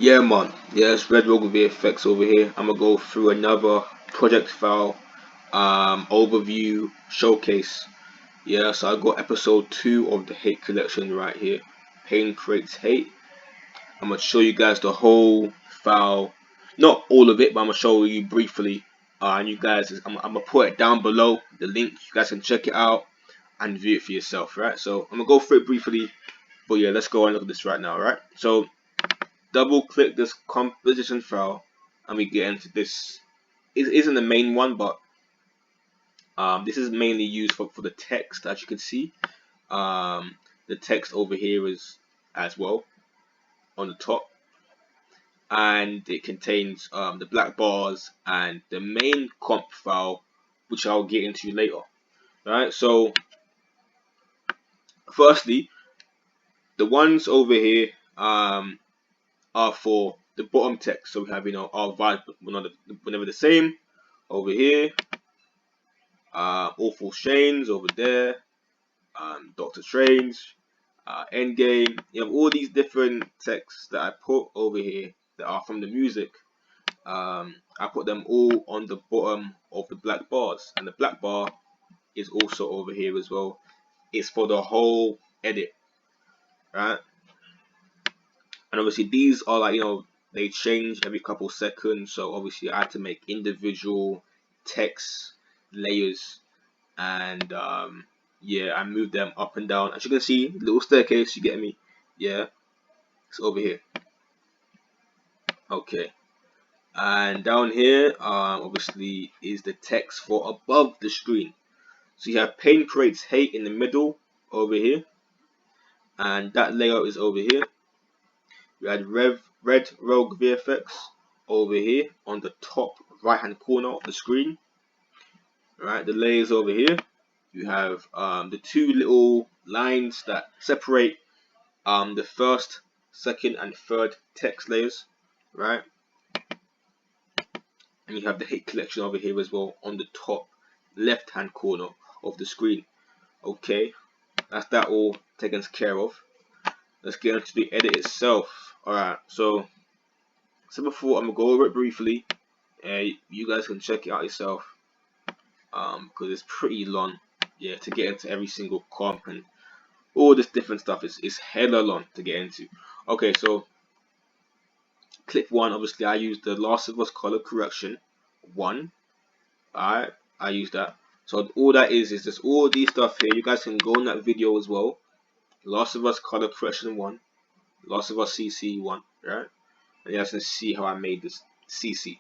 Yeah, man. Yeah, it's Red Rogue VFX over here. I'm gonna go through another project file, overview showcase. Yeah, so I got episode 2 of the Hate collection right here. Pain Creates Hate. I'm gonna show you guys the whole file, not all of it, but I'm gonna show you briefly. And you guys, I'm gonna put it down below the link. You guys can check it out and view it for yourself, right? So I'm gonna go through it briefly, but yeah, let's go and look at this right now, right? So double click this composition file and we get into this. It isn't the main one, but this is mainly used for the text, as you can see. The text over here is as well on the top, and it contains the black bars and the main comp file, which I'll get into later. Right, so firstly, the ones over here are for the bottom text. So we have, our vibe whenever the same over here. Awful Shanes over there, Doctor Strange, Endgame. You have all these different texts that I put over here that are from the music. I put them all on the bottom of the black bars, and the black bar is also over here as well. It's for the whole edit, right? And obviously these are like, they change every couple seconds, so obviously I had to make individual text layers, and yeah, I moved them up and down. As you can see, little staircase, you get me? Yeah, it's over here. Okay, and down here obviously is the text for above the screen. So you have Pain Creates Hate in the middle over here, and that layout is over here. We had Red Rogue VFX over here on the top right hand corner of the screen. Right, the layers over here. You have the two little lines that separate the first, second, and third text layers, right? And you have the hate collection over here as well on the top left hand corner of the screen. Okay, that's that all taken care of. Let's get into the edit itself. Alright, so before, I'm gonna go over it briefly, and you guys can check it out yourself, because it's pretty long, yeah, to get into every single comp and all this different stuff. Is hella long to get into. Okay, so clip 1, obviously I used the Last of Us color correction 1. Alright, I used that. So all that is just all these stuff here. You guys can go in that video as well. Last of Us color correction 1, Last of Us CC 1, right? And you guys can see how I made this CC,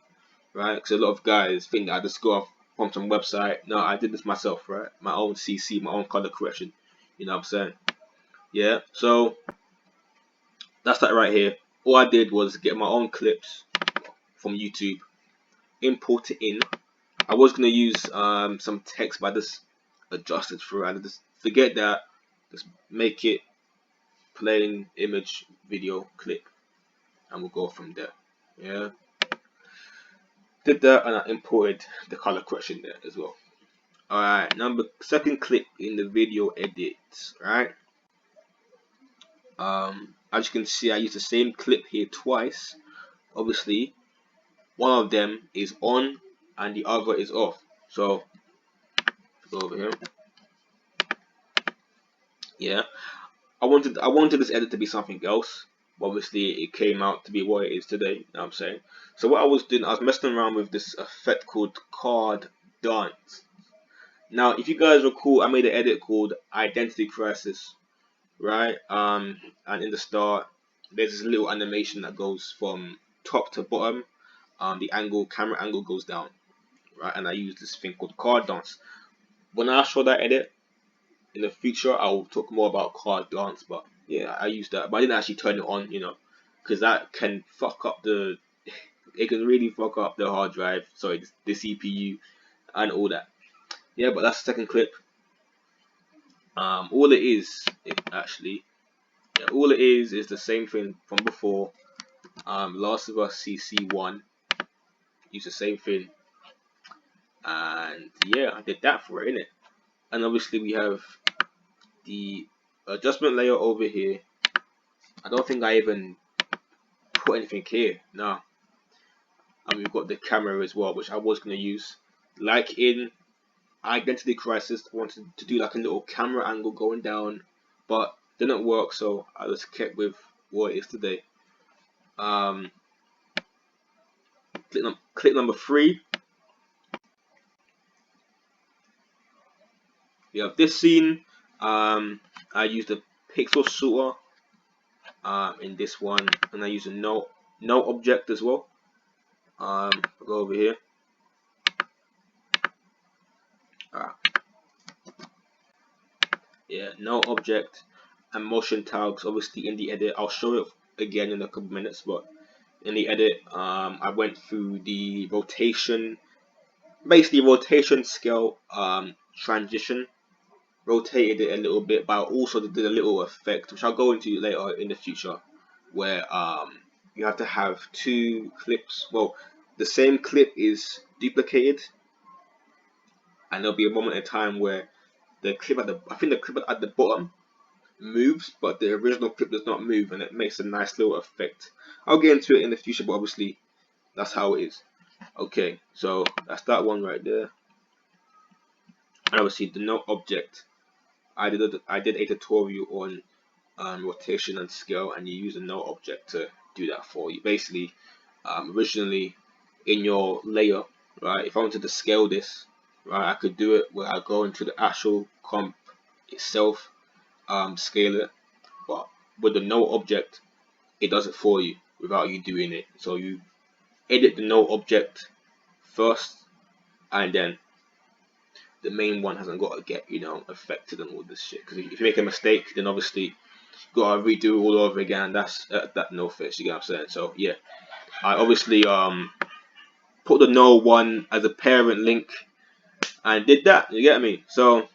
right? Because a lot of guys think I just go off from some website. No, I did this myself, right? My own CC, my own color correction. You know what I'm saying? Yeah, so that's that right here. All I did was get my own clips from YouTube, import it in. I was gonna use some text, but I just adjusted through. I just forget that. Just make it plain image video clip, and we'll go from there. Yeah, did that, and I imported the color correction there as well. Alright, second clip in the video edit. Right. As you can see, I used the same clip here twice. Obviously, one of them is on and the other is off. So go over here. Yeah, I wanted this edit to be something else. Obviously, it came out to be what it is today. You know what I'm saying? So what I was doing, I was messing around with this effect called card dance. Now, if you guys recall, I made an edit called Identity Crisis, right? And in the start, there's this little animation that goes from top to bottom. The camera angle goes down, right? And I use this thing called card dance. When I show that edit in the future, I'll talk more about card dance. But yeah, I use that, but I didn't actually turn it on, because that can fuck up it can really fuck up the hard drive, sorry, the CPU and all that. Yeah, but that's the second clip. All it is the same thing from before. Last of Us CC1, use the same thing, and yeah, I did that for it, innit? And obviously we have the adjustment layer over here. I don't think I even put anything here. Nah. And we've got the camera as well, which I was gonna use. Like in Identity Crisis, I wanted to do like a little camera angle going down, but didn't work, so I just kept with what it is today. Clip number 3. We have this scene. I used a pixel sorter in this one, and I use a no object as well. I'll go over here. Yeah, no object and motion tags. Obviously in the edit, I'll show it again in a couple minutes, but in the edit, I went through the rotation, basically rotation, scale, transition, rotated it a little bit, but I also did a little effect, which I'll go into later in the future, where you have to have 2 clips. Well, the same clip is duplicated, and there'll be a moment in time where the clip at the clip at the bottom moves, but the original clip does not move, and it makes a nice little effect. I'll get into it in the future, but obviously that's how it is. Okay, so that's that one right there. And obviously the no object, I did a tutorial on rotation and scale, and you use a no object to do that for you. Basically, originally in your layer, right, if I wanted to scale this, right, I could do it where I go into the actual comp itself, scale it, but with the no object, it does it for you without you doing it. So you edit the no object first, and then the main one hasn't got to get, you know, affected and all this shit. Because if you make a mistake, then obviously you gotta redo all over again. That's that no fix. You get what I'm saying? So yeah, I obviously put the no one as a parent link and did that. You get me? So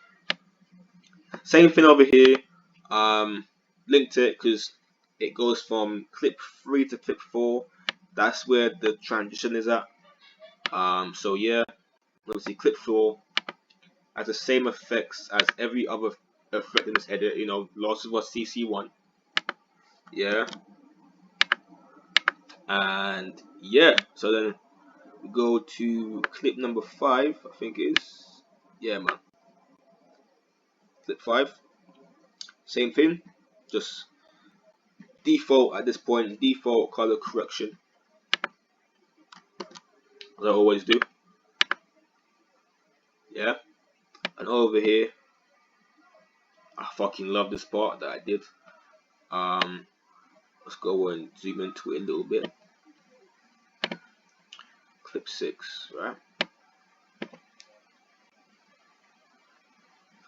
same thing over here. Linked it because it goes from clip 3 to clip 4. That's where the transition is at. So yeah, obviously clip 4 has the same effects as every other effect in this edit. You know, Last of Us CC1. Yeah. And yeah, so then we go to clip number 5, I think it is. Yeah, man. Clip 5. Same thing. Just default at this point, default color correction. As I always do. Yeah. And over here, I fucking love this part that I did. Let's go and zoom into it a little bit. Clip 6, right?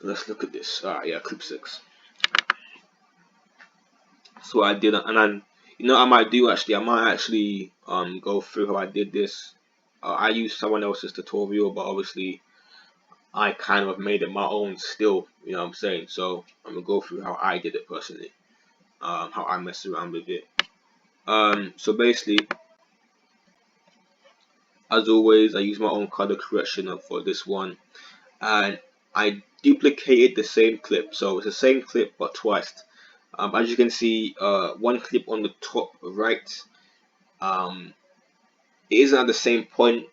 Let's look at this. Yeah, clip 6. So I did, and then you know I might actually go through how I did this. I used someone else's tutorial, but obviously I kind of made it my own still. You know what I'm saying? So I'm gonna go through how I did it personally, how I messed around with it. So basically, as always, I use my own color correction for this one, and I duplicated the same clip. So it's the same clip but twice. As you can see, one clip on the top right, it isn't at the same point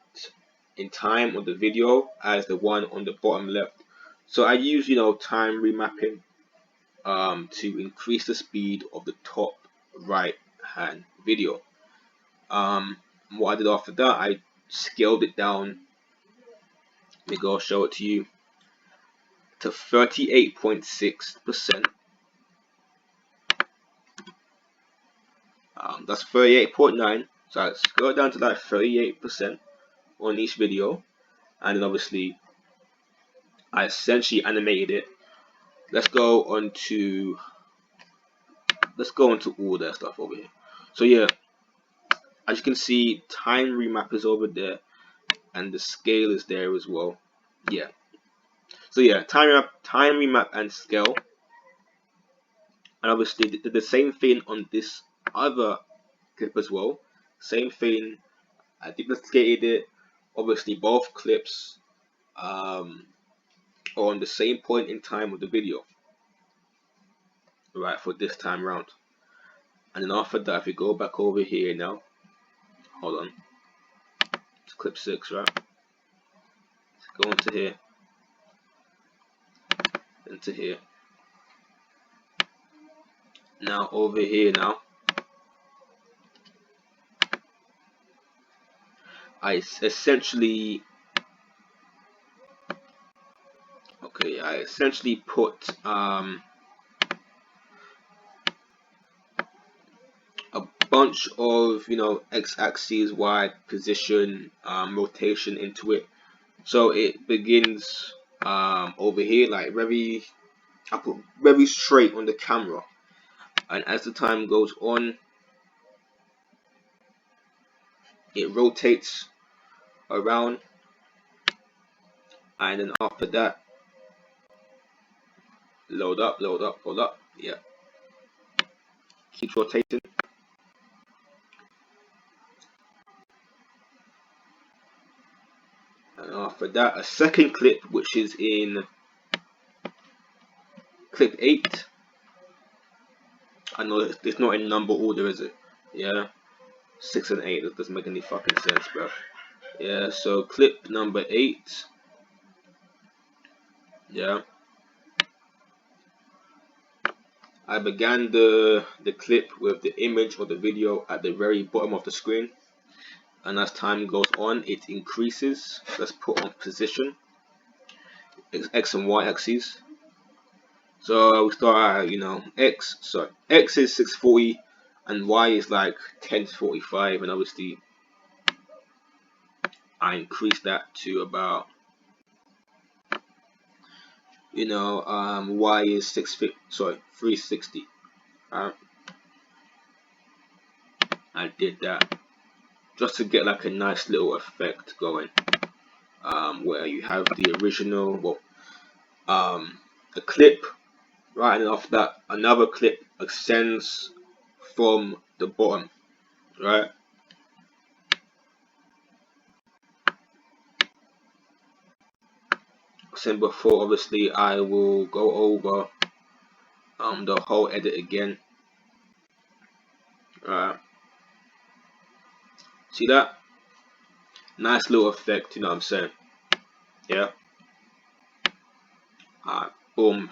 in time on the video as the one on the bottom left. So I use, you know, time remapping to increase the speed of the top right hand video. What I did after that, I scaled it down. Let me go show it to you, to 38.6%. That's 38.9. So I scale it down to like 38% on each video, and then obviously I essentially animated it. Let's go on to all that stuff over here. So yeah, as you can see, time remap is over there, and the scale is there as well. Yeah. So yeah, time remap, and scale. And obviously did the same thing on this other clip as well. Same thing. I duplicated it. Obviously both clips are on the same point in time of the video. Right, for this time round. And then after that, if we go back over here now, hold on, it's clip 6, right? Let's go into here, into here. Now over here now, I essentially put a bunch of, you know, x-axis, y position, rotation into it. So it begins over here like I put very straight on the camera, and as the time goes on, it rotates around, and then after that, load up, yeah, keeps rotating. And after that, a second clip, which is in clip 8. I know it's not in number order, is it? Yeah, 6 and 8. That doesn't make any fucking sense, bro. Yeah, so clip number 8. Yeah, I began the clip with the image or the video at the very bottom of the screen, and as time goes on, it increases. Let's put on position, x and y axes. So we start at, you know, x is 640 and y is like 1045, and obviously I increased that to about, you know, y is 360. I did that just to get like a nice little effect going, where you have the original, the clip, right, and after that another clip extends from the bottom, right? Same before, obviously I will go over the whole edit again. See that? Nice little effect, you know what I'm saying? Yeah. Boom.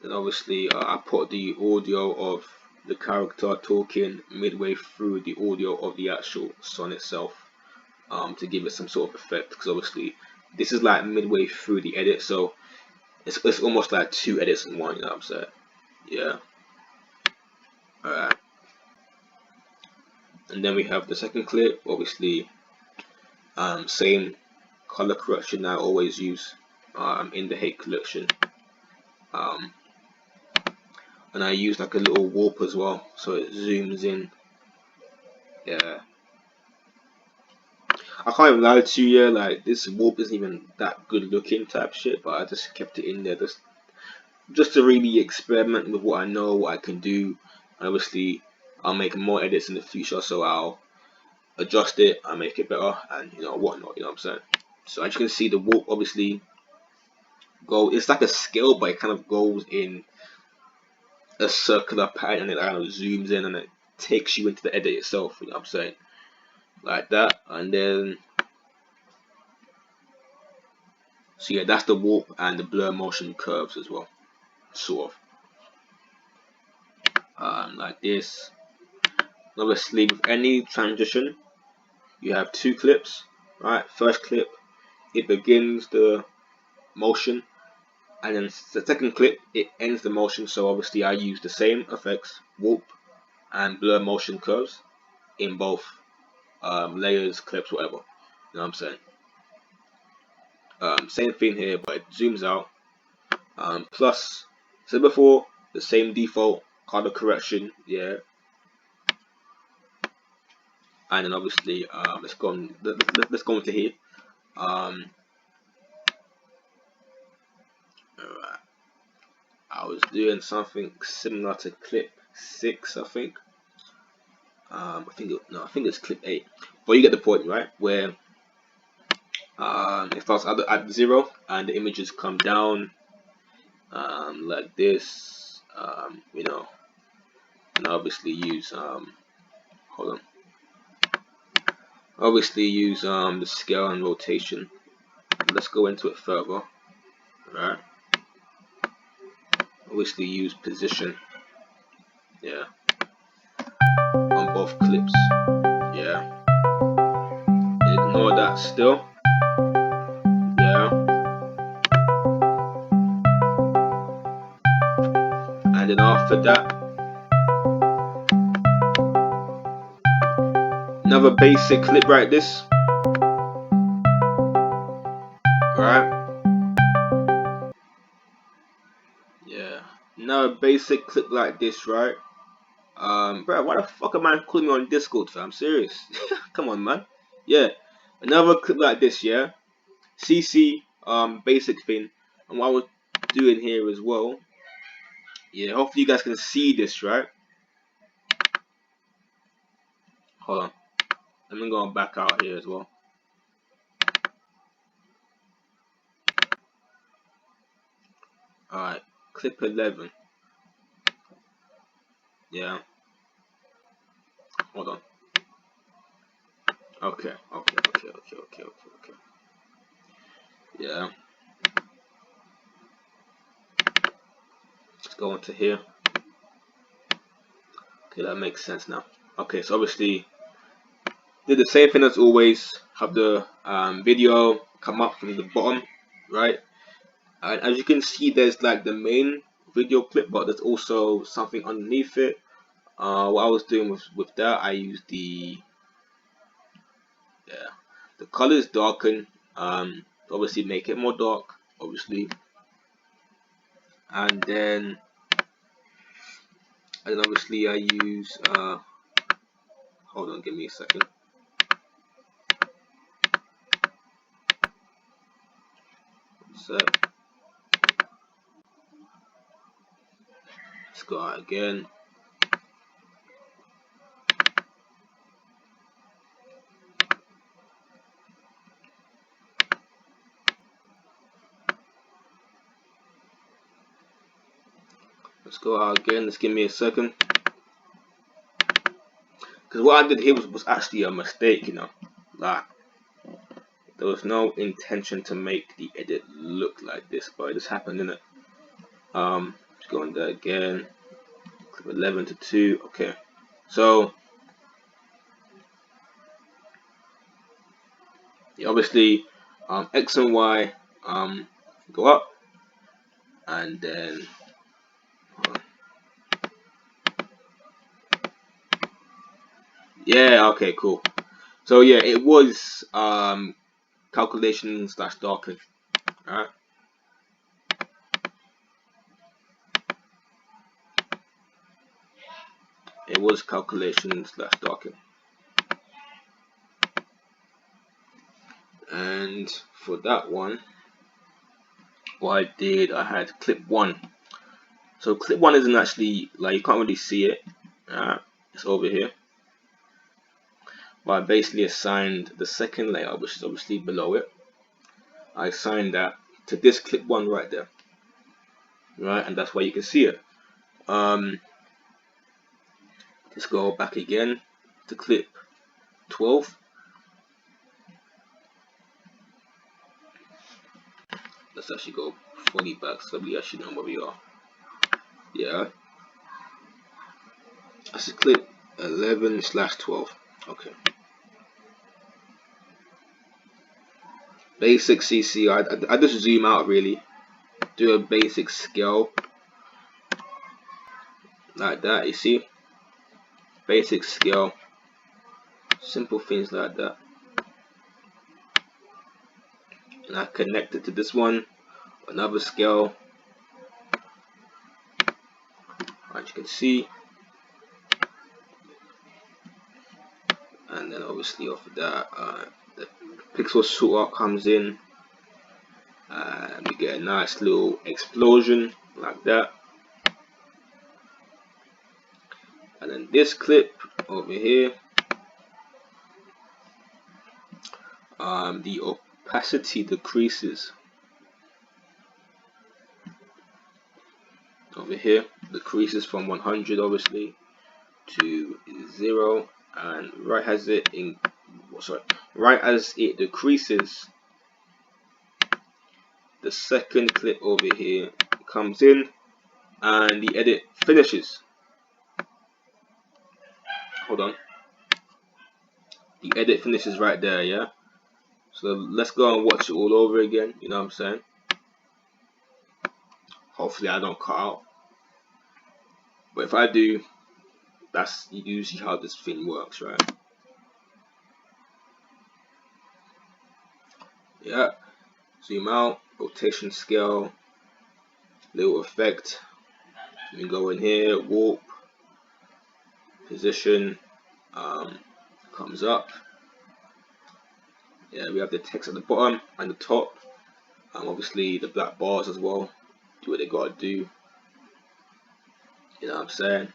And obviously I put the audio of the character talking midway through the audio of the actual song itself, to give it some sort of effect, because obviously this is like midway through the edit, so it's almost like 2 edits in one, you know what I'm saying? Yeah. Alright. And then we have the second clip, obviously same color correction that I always use in the hate collection, and I use like a little warp as well, so it zooms in. Yeah, I can't even lie to you, like this warp isn't even that good looking type shit, but I just kept it in there just to really experiment with what I know, what I can do. And obviously I'll make more edits in the future, so I'll adjust it, I make it better, and you know whatnot, you know what I'm saying? So as you can see, the warp obviously it's like a scale, but it kind of goes in a circular pattern, and it kind of zooms in and it takes you into the edit itself, you know what I'm saying? Like that. And then, so yeah, that's the warp and the blur motion curves as well, sort of, like this. Obviously with any transition you have 2 clips, right? First clip, it begins the motion, and then the second clip, it ends the motion. So obviously I use the same effects, warp and blur motion curves, in both layers, clips, whatever, you know what I'm saying? Same thing here, but it zooms out. Plus, so before, the same default color correction, yeah. And then obviously, let's go into here. I was doing something similar to clip 6, I think. I think it's clip 8, but you get the point, right? Where it starts at 0 and the images come down, like this, you know, and obviously use hold on. Obviously use the scale and rotation. Let's go into it further. Right. Obviously use position. Yeah. On both clips. Yeah. Ignore that still. Yeah. And then after that, another basic clip like this. Right. Yeah. Another basic clip like this, right? Bro, why the fuck am I calling me on Discord, fam? I'm serious. Come on, man. Yeah. Another clip like this, yeah. CC basic thing. And what I was doing here as well. Yeah, hopefully you guys can see this, right? Hold on. Let me go back out here as well. Alright, clip 11. Yeah. Hold on. Okay. Yeah. Let's go into here. Okay, that makes sense now. Okay, so obviously did the same thing as always. Have the video come up from the bottom, right? And as you can see, there's like the main video clip, but there's also something underneath it. What I was doing with that, I used the colors darken, obviously make it more dark, obviously, and then obviously I use hold on, give me a second. So let's go out again. Let's go out again. Let's give me a second. Because what I did here was actually a mistake, you know. Like, there was no intention to make the edit look like this, but it just happened, didn't it? Let's go on there again. Clip 11 to 2. Okay. So, yeah, obviously, X and Y go up, and then yeah, okay, cool. So yeah, it was calculation slash darken. Alright. It was calculation slash darken. And for that one, what I did, I had clip 1. So clip 1 isn't actually, like, you can't really see it. It's over here. But I basically assigned the second layer, which is obviously below it. I assigned that to this clip 1 right there. Right, and that's why you can see it. Let's go back again to clip 12. Let's actually go fully back so we actually know where we are. Yeah. That's a clip 11/12. Okay. Basic CC. I just zoom out really. Do a basic scale. Like that, you see? Basic scale. Simple things like that. And I connect it to this one. Another scale. As you can see. And then obviously off of that, the pixel sorter comes in. And we get a nice little explosion like that. And then this clip over here, the opacity decreases. Over here, decreases from 100 obviously to 0, and right as it decreases, the second clip over here comes in and the edit finishes. Hold on. The edit finishes right there, yeah? So let's go and watch it all over again, you know what I'm saying? Hopefully I don't cut out. But if I do, that's usually how this thing works, right? Yeah. Zoom out, rotation scale, little effect. We go in here, warp, position, comes up. Yeah, we have the text at the bottom and the top. Obviously the black bars as well. Do what they gotta do. You know what I'm saying?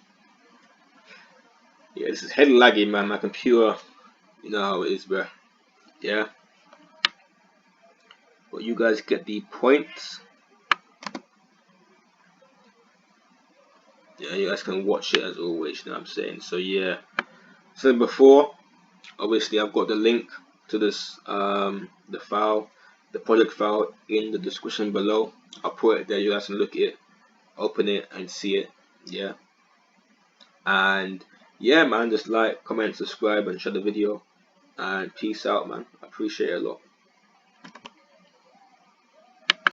Yeah, this is head laggy, man. My computer, you know how it is, bro. Yeah. But you guys get the points. Yeah, you guys can watch it as always, you know what I'm saying? So yeah. So before, obviously I've got the link to this the file, the project file in the description below. I'll put it there, you guys can look at it, open it and see it. Yeah. And yeah, man, just like, comment, subscribe and share the video, and peace out, man. I appreciate it a lot.